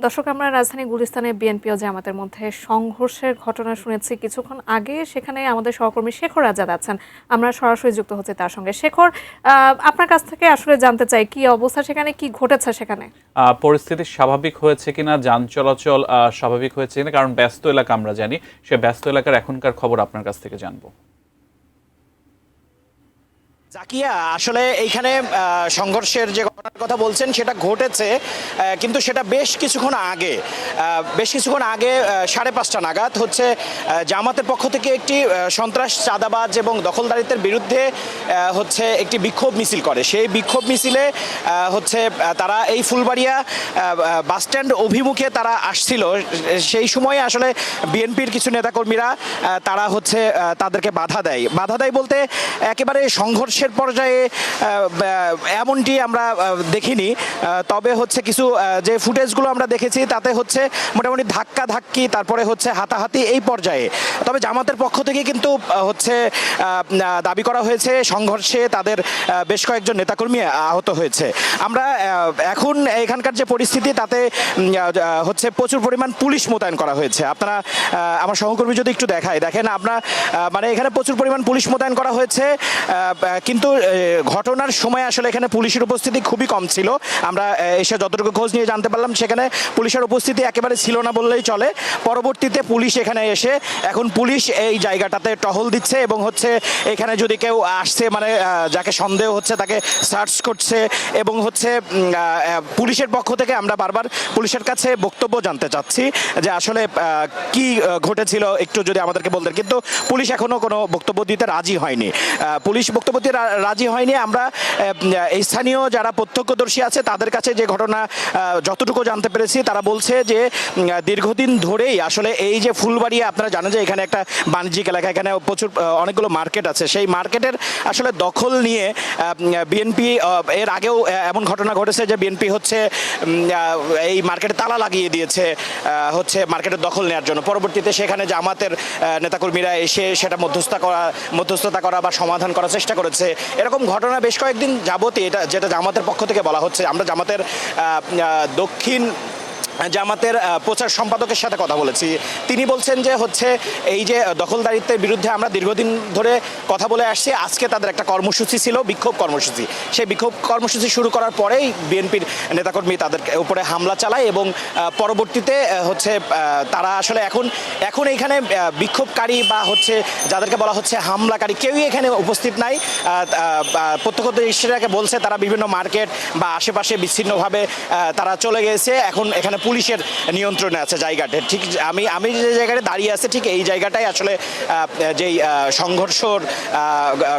দর্শক, আমরা রাজধানী গুলিস্তানে বিএনপি ও জামাতের মধ্যে সংঘর্ষের ঘটনা শুনেছি কিছুক্ষণ আগে। সেখানে আমাদের সহকর্মী শেখর আজাদ আছেন, আমরা সরাসরি যুক্ত হচ্ছে তার সঙ্গে। শেখর, আপনার কাছ থেকে আসলে জানতে চাই কি অবস্থা সেখানে, কি ঘটেছে সেখানে? পরিস্থিতি স্বাভাবিক হয়েছে কিনা, যান চলাচল স্বাভাবিক হয়েছে কিনা, কারণ ব্যস্ত এলাকা আমরা জানি, সে ব্যস্ত এলাকার এখনকার খবর আপনার কাছ থেকে জানবো। জাকিয়া, আসলে এইখানে সংঘর্ষের যে ঘটনার কথা বলছেন সেটা ঘটেছে, কিন্তু সেটা বেশ কিছুক্ষণ আগে 5:30 নাগাদ হচ্ছে জামাতের পক্ষ থেকে একটি সন্ত্রাস, চাঁদাবাজ এবং দখলদারিত্বের বিরুদ্ধে হচ্ছে একটি বিক্ষোভ মিছিল করে। সেই বিক্ষোভ মিছিলে হচ্ছে তারা এই ফুলবাড়িয়া বাসস্ট্যান্ড অভিমুখে তারা আসছিল। সেই সময়ে আসলে বিএনপির কিছু নেতাকর্মীরা তারা হচ্ছে তাদেরকে বাধা দেয় বলতে একেবারে সংঘর্ষের পর্যায়ে এমনটি আমরা দেখিনি। তবে হচ্ছে কিছু যে ফুটেজগুলো আমরা দেখেছি তাতে হচ্ছে মোটামুটি ধাক্কি, তারপরে হচ্ছে হাতাহাতি এই পর্যায়ে। তবে জামাতের পক্ষ থেকে কিন্তু হচ্ছে দাবি করা হয়েছে সংঘর্ষে তাদের বেশ কয়েকজন নেতাকর্মী আহত হয়েছে। আমরা এখন এখানকার যে পরিস্থিতি তাতে হচ্ছে প্রচুর পরিমাণ পুলিশ মোতায়েন করা হয়েছে। আপনারা আমার সহকর্মী যদি একটু দেখেন আমরা, মানে এখানে প্রচুর পরিমাণ পুলিশ মোতায়েন করা হয়েছে, কিন্তু ঘটনার সময় আসলে এখানে পুলিশের উপস্থিতি খুবই কম ছিল। আমরা এসে যতটুকু খোঁজ নিয়ে জানতে পারলাম সেখানে পুলিশের উপস্থিতি একেবারে ছিল না বললেই চলে। পরবর্তীতে পুলিশ এখানে এসে এখন পুলিশ এই জায়গাটাতে টহল দিচ্ছে এবং হচ্ছে এখানে যদি কেউ আসছে, মানে যাকে সন্দেহ হচ্ছে তাকে সার্চ করছে। এবং হচ্ছে পুলিশের পক্ষ থেকে আমরা বারবার পুলিশের কাছে বক্তব্য জানতে চাচ্ছি যে আসলে কি ঘটেছিল একটু যদি আমাদেরকে বলতেন, কিন্তু পুলিশ এখনো কোনো বক্তব্য দিতে রাজি হয়নি। পুলিশ বক্তব্য দিতে রাজি হয়নি। আমরা স্থানীয় যারা প্রত্যক্ষদর্শী আছে তাদের কাছে যে ঘটনা যতটুকু জানতে পেরেছি, তারা বলছে যে দীর্ঘদিন ধরেই আসলে এই যে ফুলবাড়িয়া, আপনারা জানেন যে এখানে একটা বাণিজ্যিক এলাকা, এখানে প্রচুর অনেকগুলো মার্কেট আছে। সেই মার্কেটের আসলে দখল নিয়ে বিএনপি এর আগেও এমন ঘটনা ঘটেছে যে বিএনপি হচ্ছে এই মার্কেটে তালা লাগিয়ে দিয়েছে হচ্ছে মার্কেটের দখল নেওয়ার জন্য। পরবর্তীতে সেখানে জামাতের নেতাকর্মীরা এসে সেটা মধ্যস্থতা করা বা সমাধান করার চেষ্টা করেছে। এরকম ঘটনা বেশ কয়েকদিন যাবতই, এটা যেটা জামাতের পক্ষ থেকে বলা হচ্ছে। আমরা জামাতের দক্ষিণ জামাতের প্রচার সম্পাদকের সাথে কথা বলেছি। তিনি বলছেন যে হচ্ছে এই যে দখলদারিত্বের বিরুদ্ধে আমরা দীর্ঘদিন ধরে কথা বলে আসছি। আজকে তাদের একটা কর্মসূচি ছিল, বিক্ষোভ কর্মসূচি। সেই বিক্ষোভ কর্মসূচি শুরু করার পরেই বিএনপির নেতাকর্মী তাদের উপরে হামলা চালায় এবং পরবর্তীতে হচ্ছে তারা আসলে এখন এইখানে বিক্ষোভকারী বা হচ্ছে যাদেরকে বলা হচ্ছে হামলাকারী কেউই এখানে উপস্থিত নাই। প্রত্যক্ষদর্শীরা বলছে তারা বিভিন্ন মার্কেট বা আশেপাশে বিচ্ছিন্নভাবে তারা চলে গেছে। এখন এখানে পুলিশের নিয়ন্ত্রণে আছে জায়গাটা। ঠিক আমি যে জায়গাটা দাঁড়িয়ে আছে ঠিক এই জায়গাটাই আসলে যেই সংঘর্ষর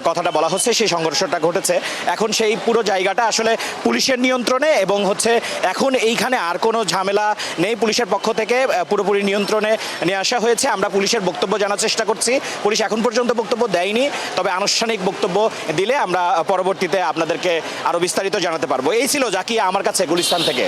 কথাটা বলা হচ্ছে সেই সংঘর্ষটা ঘটেছে। এখন সেই পুরো জায়গাটা আসলে পুলিশের নিয়ন্ত্রণে এবং হচ্ছে এখন এইখানে আর কোনো ঝামেলা নেই। পুলিশের পক্ষ থেকে পুরোপুরি নিয়ন্ত্রণে নিয়ে আসা হয়েছে। আমরা পুলিশের বক্তব্য জানার চেষ্টা করছি। পুলিশ এখন পর্যন্ত বক্তব্য দেয়নি, তবে আনুষ্ঠানিক বক্তব্য দিলে আমরা পরবর্তীতে আপনাদেরকে আরও বিস্তারিত জানাতে পারবো। এই ছিল জাকিয়া আমার কাছে গুলিস্তান থেকে।